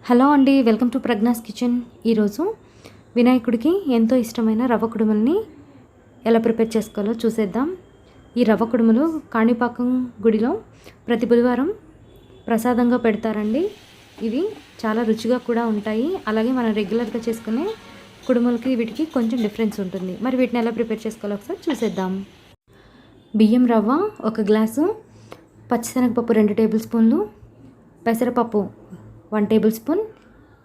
Hello అండి, welcome to Pragna's kitchen. ఈరోజు వినాయకుడికి ఎంతో ఇష్టమైన రవ్వ కుడుముల్ని ఎలా ప్రిపేర్ చేసుకోవాలో చూసేద్దాం. ఈ రవ్వ కుడుములు కాణిపాకం గుడిలో ప్రతి బుధవారం ప్రసాదంగా పెడతారండి. ఇవి చాలా రుచిగా కూడా ఉంటాయి. అలాగే మనం రెగ్యులర్గా చేసుకునే కుడుములకి వీటికి కొంచెం డిఫరెన్స్ ఉంటుంది. మరి వీటిని ఎలా ప్రిపేర్ చేసుకోవాలో ఒకసారి చూసేద్దాం. బియ్యం రవ్వ 1 గ్లాసు, పచ్చిశనగపప్పు 2 టేబుల్ స్పూన్లు, పెసరపప్పు 1 టేబుల్ స్పూన్,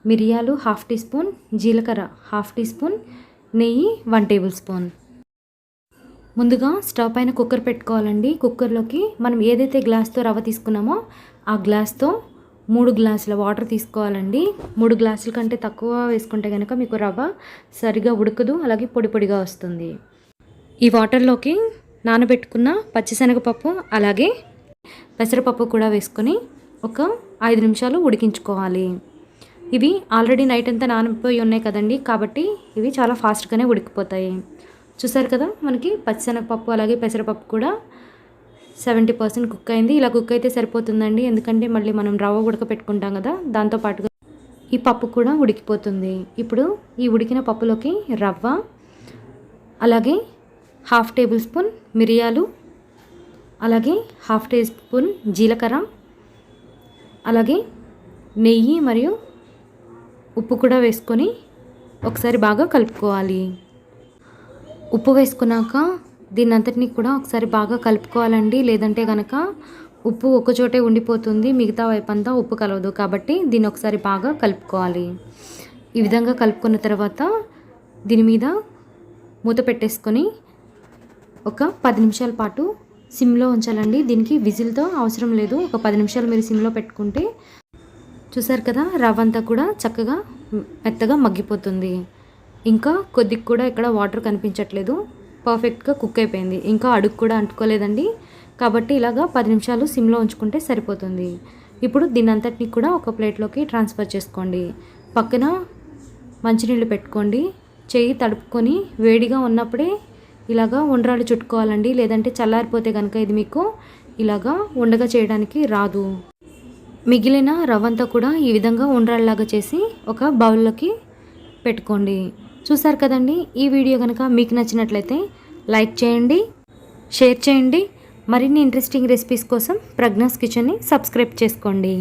మిరియాలు 1/2 టీ స్పూన్, జీలకర్ర 1/2 టీ స్పూన్, నెయ్యి 1 టేబుల్ స్పూన్. ముందుగా స్టవ్ పైన కుక్కర్ పెట్టుకోవాలండి. కుక్కర్లోకి మనం ఏదైతే గ్లాస్తో రవ్వ తీసుకున్నామో ఆ గ్లాస్తో 3 గ్లాసుల వాటర్ తీసుకోవాలండి. 3 గ్లాసుల కంటే తక్కువ వేసుకుంటే కనుక మీకు రవ్వ సరిగా ఉడకదు, అలాగే పొడి పొడిగా వస్తుంది. ఈ వాటర్లోకి నానబెట్టుకున్న పచ్చిశనగపప్పు అలాగే పెసరపప్పు కూడా వేసుకొని ఒక 5 నిమిషాలు ఉడికించుకోవాలి. ఇవి ఆల్రెడీ నైట్ అంతా నానిపోయి ఉన్నాయి కదండి, కాబట్టి ఇవి చాలా ఫాస్ట్గానే ఉడికిపోతాయి. చూసారు కదా, మనకి పచ్చిశనగపప్పు అలాగే పెసరపప్పు కూడా 70% కుక్ అయింది. ఇలా కుక్ అయితే సరిపోతుందండి, ఎందుకంటే మళ్ళీ మనం రవ్వ ఉడకపెట్టుకుంటాం కదా, దాంతోపాటుగా ఈ పప్పు కూడా ఉడికిపోతుంది. ఇప్పుడు ఈ ఉడికిన పప్పులోకి రవ్వ అలాగే 1/2 టేబుల్ స్పూన్ మిరియాలు అలాగే 1/2 టీ స్పూన్ జీలకర్ర అలాగే నెయ్యి మరియు ఉప్పు కూడా వేసుకొని ఒకసారి బాగా కలుపుకోవాలి. ఉప్పు వేసుకున్నాక దీన్ని అంతటినీ కూడా ఒకసారి బాగా కలుపుకోవాలండి. లేదంటే కనుక ఉప్పు ఒకచోటే ఉండిపోతుంది, మిగతా వైపు అంతా ఉప్పు కలవదు. కాబట్టి దీన్ని ఒకసారి బాగా కలుపుకోవాలి. ఈ విధంగా కలుపుకున్న తర్వాత దీని మీద మూత పెట్టేసుకొని ఒక 10 నిమిషాల పాటు సిమ్లో ఉంచాలండి. దీనికి విజిల్తో అవసరం లేదు. ఒక 10 నిమిషాలు మీరు సిమ్లో పెట్టుకుంటే చూసారు కదా, రవ్వ అంతా కూడా చక్కగా మెత్తగా మగ్గిపోతుంది. ఇంకా కొద్దిగా కూడా ఇక్కడ వాటర్ కనిపించట్లేదు, పర్ఫెక్ట్గా కుక్ అయిపోయింది. ఇంకా అడుగు కూడా అంటుకోలేదండి. కాబట్టి ఇలాగా 10 నిమిషాలు సిమ్లో ఉంచుకుంటే సరిపోతుంది. ఇప్పుడు దీని అంతటిని కూడా ఒక ప్లేట్లోకి ట్రాన్స్ఫర్ చేసుకోండి. పక్కన మంచినీళ్ళు పెట్టుకోండి. చెయ్యి తడుపుకొని వేడిగా ఉన్నప్పుడే ఇలాగా ఉండ్రాళ్ళు చుట్టుకోవాలండి. లేదంటే చల్లారిపోతే కనుక ఇది మీకు ఇలాగా ఉండగా చేయడానికి రాదు. మిగిలిన రవ్వంతా కూడా ఈ విధంగా ఉండ్రాళ్ళలాగా చేసి ఒక బౌల్లోకి పెట్టుకోండి. చూసారు కదండి, ఈ వీడియో కనుక మీకు నచ్చినట్లయితే లైక్ చేయండి, షేర్ చేయండి. మరిన్ని ఇంట్రెస్టింగ్ రెసిపీస్ కోసం ప్రజ్ఞాస్ కిచెన్ని సబ్స్క్రైబ్ చేసుకోండి.